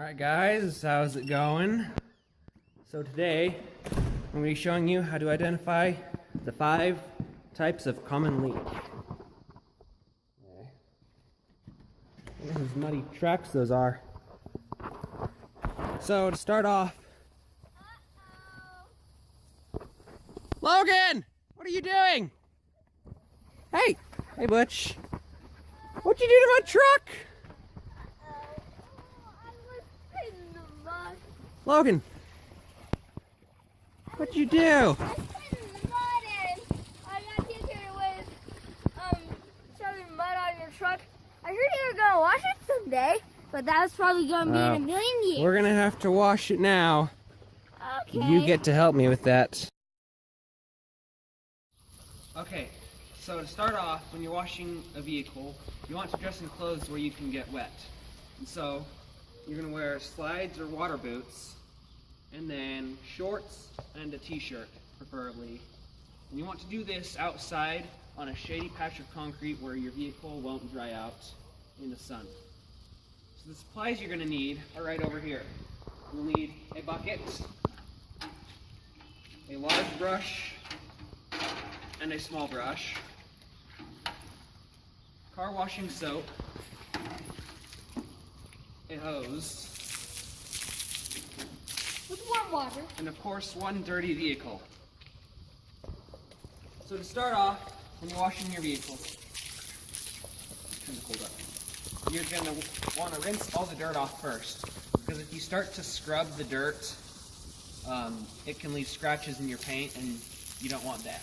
Alright guys, how's it going? So today, I'm going to be showing you how to identify the 5 types of common leak. Okay. Those muddy tracks those are. So to start off, Logan! What are you doing? Hey! Hey Butch! What'd you do to my truck? Logan, what'd you do? I put in the mud and I got hit here with shoving mud on your truck. I heard you were gonna wash it someday, but that was probably gonna be in a million years. We're gonna have to wash it now. Okay. You get to help me with that. Okay, so to start off, when you're washing a vehicle, you want to dress in clothes where you can get wet. And so, you're gonna wear slides or water boots, and then shorts and a t-shirt, preferably. And you want to do this outside on a shady patch of concrete where your vehicle won't dry out in the sun. So the supplies you're going to need are right over here. You'll need a bucket, a large brush, and a small brush, car washing soap, a hose, with warm water. and of course one dirty vehicle. So to start off, when you're washing your vehicle, turn the cold up, you're going to want to rinse all the dirt off first, because if you start to scrub the dirt, it can leave scratches in your paint and you don't want that.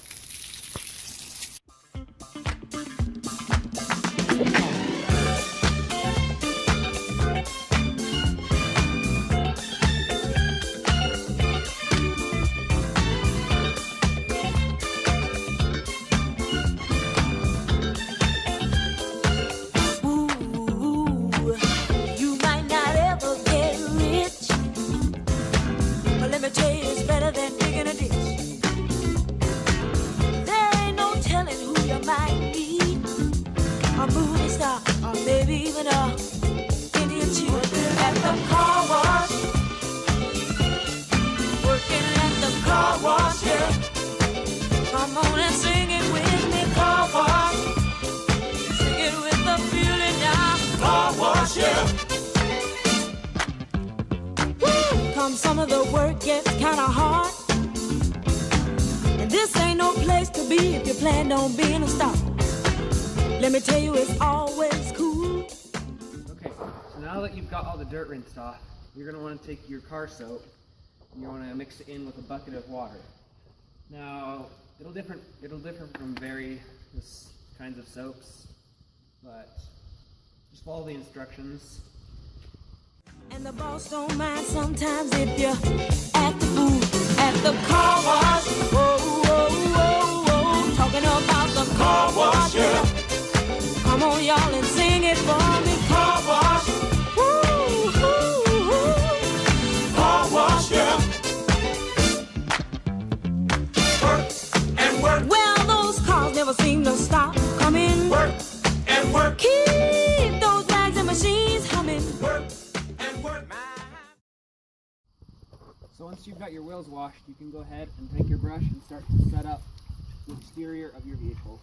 A movie star, or maybe even a Indian chief. Working at the car wash. Working at the car wash, yeah. Come on and sing it with me, car wash. Sing it with the feeling now, car wash, yeah. Woo! Come some of the work gets kinda hard, and this ain't no place to be if you plan on being a star. Let me tell you, it's always cool. Okay, so now that you've got all the dirt rinsed off, you're going to want to take your car soap and you want to mix it in with a bucket of water. Now, it'll differ from various kinds of soaps, but just follow the instructions. And the boss don't mind sometimes if you're at the booth, at the car wash. Whoa, whoa, whoa, whoa. Talking about the car wash, yeah. Come on, y'all, and sing it for me. Car wash. Woo, woo, woo. Car wash, yeah. Work and work. Well, those cars never seem to stop coming. Work and work. Keep those bags and machines humming. Work and work. So once you've got your wheels washed, you can go ahead and take your brush and start to set up the exterior of your vehicle.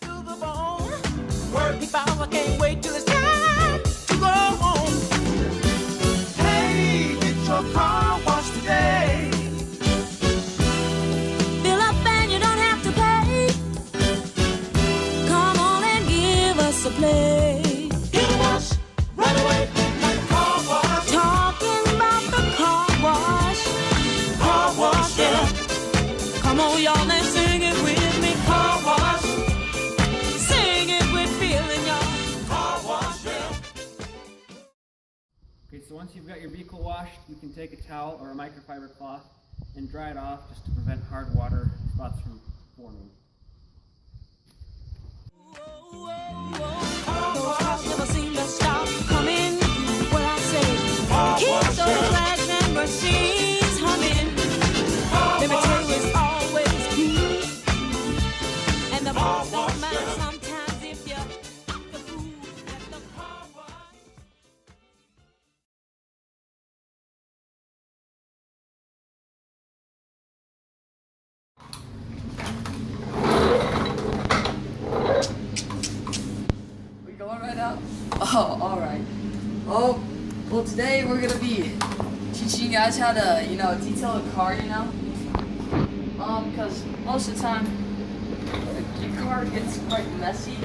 To the bone. Work, I can't wait till it's time to go home. Hey, get your car washed today. Fill up and you don't have to pay. Come on and give us a play. Get a wash right away, like a car wash. Talking about the car wash. Car wash, yeah. Come on, y'all, and sing it with me. Car wash. Okay, so once you've got your vehicle washed, you can take a towel or a microfiber cloth and dry it off just to prevent hard water spots from forming. Those cars never seem to stop coming. What I say, keep those flags and machines humming. Let me tell you, it's always cool, and the boss don't mind sometimes if you're Oh, well today we're gonna be teaching you guys how to, detail a car, because most of the time, your car gets quite messy.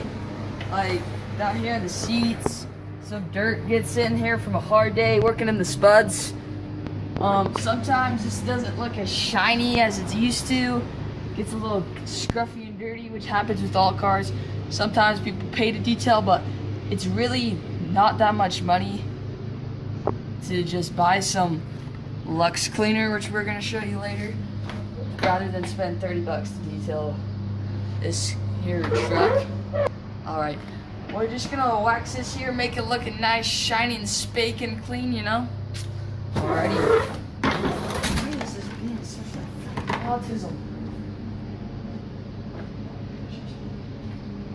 Like, down here in the seats, some dirt gets in here from a hard day working in the spuds. Sometimes this doesn't look as shiny as it's used to. Gets a little scruffy and dirty, which happens with all cars. Sometimes people pay to detail, but it's really not that much money to just buy some Lux cleaner, which we're gonna show you later, rather than spend $30 to detail this here truck. Alright, we're just gonna wax this here, make it look nice, shiny, and spanking clean, Alrighty. Why is this being such like autism?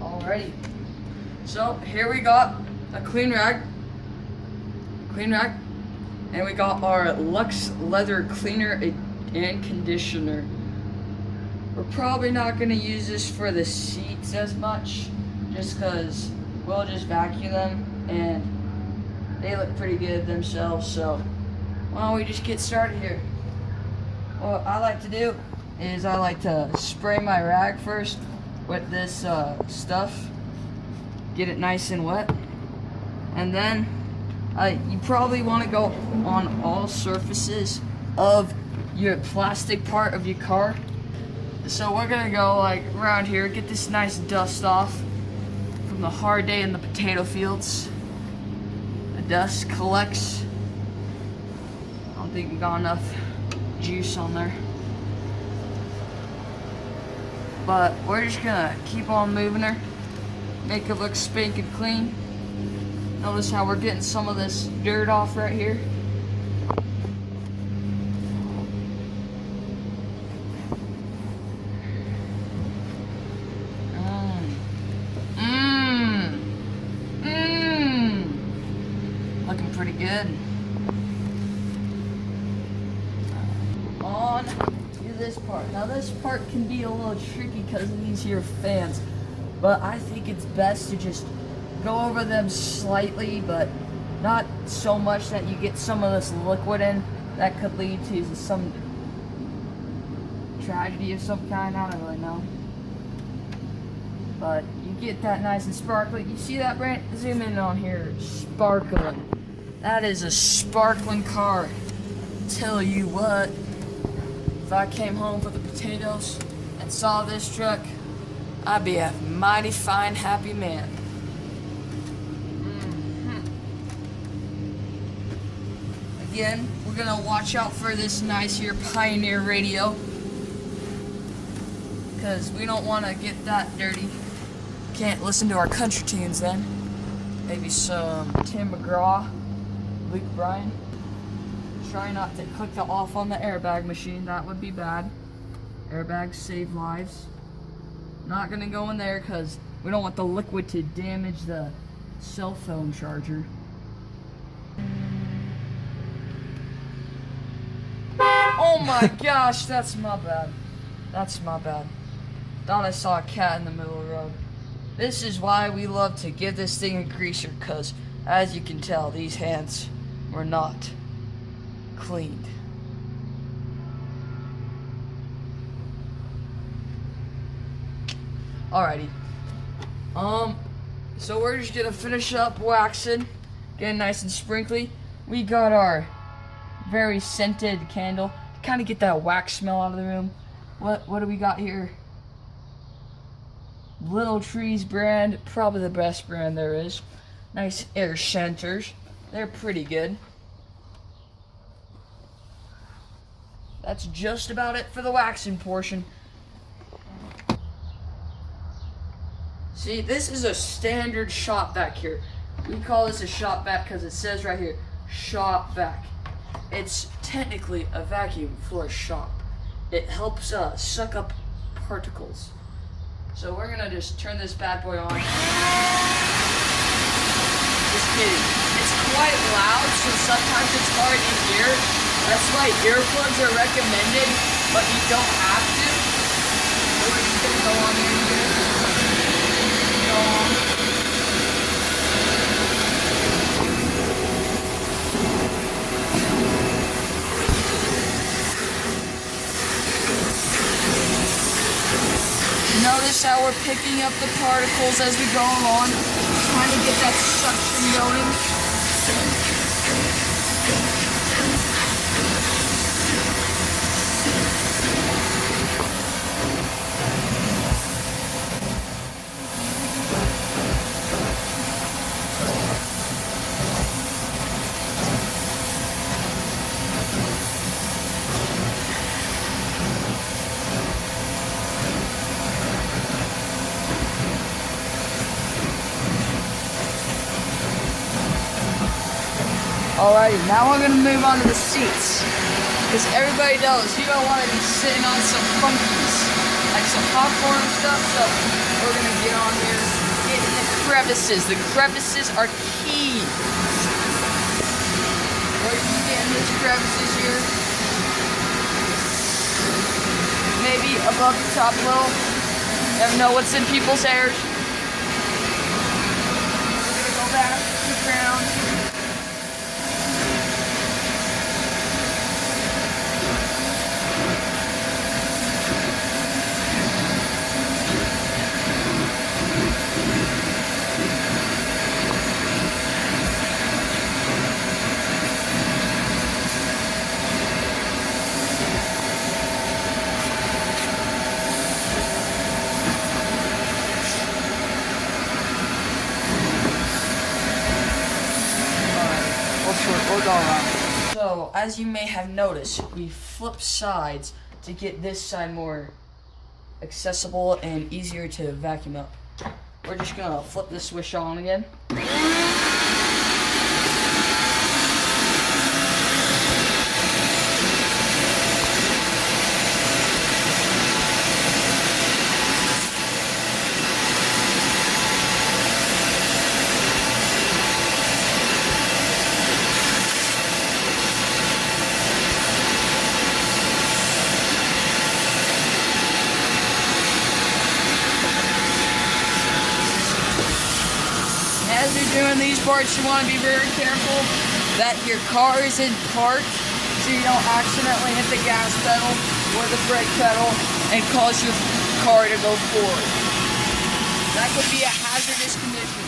Alrighty. So here we got a clean rag, and we got our Lux leather cleaner and conditioner. We're probably not gonna use this for the seats as much, just because we'll just vacuum them and they look pretty good themselves. So why don't we just get started here? What I like to do is I like to spray my rag first with this stuff, get it nice and wet, and then you probably want to go on all surfaces of your plastic part of your car. So we're gonna go like around here, get this nice dust off from the hard day in the potato fields. The dust collects. I don't think we got enough juice on there, but we're just gonna keep on moving her, make it look spanking clean. Notice how we're getting some of this dirt off right here. Looking pretty good. On to this part. Now this part can be a little tricky because of these here fans, but I think it's best to just go over them slightly, but not so much that you get some of this liquid in that could lead to some tragedy of some kind. I don't really know, but you get that nice and sparkly. You see that, Brent? Zoom in on here. Sparkling. That is a sparkling car. Tell you what, if I came home for the potatoes and saw this truck, I'd be a mighty fine, happy man. Again, we're gonna watch out for this nice here Pioneer radio, because we don't want to get that dirty. Can't listen to our country tunes then. Maybe some Tim McGraw, Luke Bryan. Try not to click the off on the airbag machine, that would be bad. Airbags save lives. Not gonna go in there because we don't want the liquid to damage the cell phone charger. Oh my gosh, that's my bad. That's my bad. Thought I saw a cat in the middle of the road. This is why we love to give this thing a greaser, because as you can tell, these hands were not cleaned. Alrighty. So we're just gonna finish up waxing, getting nice and sprinkly. We got our very scented candle. Kind of get that wax smell out of the room. What do we got here? Little Trees brand, probably the best brand there is. Nice air centers. They're pretty good. That's just about it for the waxing portion. See, this is a standard shop vac here. We call this a shop vac because it says right here, shop vac. It's technically a vacuum for a shop. It helps suck up particles. So we're gonna just turn this bad boy on. Just kidding. It's quite loud, so sometimes it's hard to hear. That's why earplugs are recommended, but you don't have to. So we're just gonna go on here. Go on. notice how we're picking up the particles as we go along, trying to get that suction going. Alrighty, now we're gonna move on to the seats. Because everybody knows you don't want to be sitting on some funkies, like some popcorn and stuff, so we're gonna get on here, get in the crevices. The crevices are key. Where you can get in these crevices here. Maybe above the top a little. Never know what's in people's hairs. We're gonna go back to the ground. We'll go around. So, as you may have noticed, we flip sides to get this side more accessible and easier to vacuum up. We're just gonna flip the switch on again. As you're doing these parts, you want to be very careful that your car is in park so you don't accidentally hit the gas pedal or the brake pedal and cause your car to go forward. That could be a hazardous condition.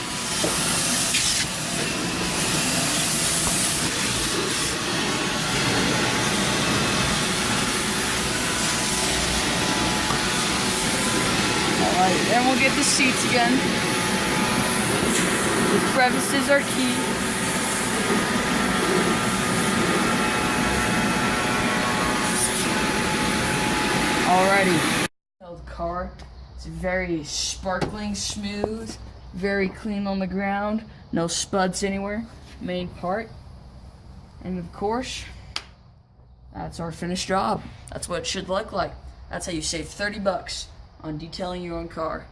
Alright, then we'll get the seats again. The crevices are key. Alrighty. The car is very sparkling smooth, very clean on the ground, no spuds anywhere. Main part. And of course, that's our finished job. That's what it should look like. That's how you save $30 on detailing your own car.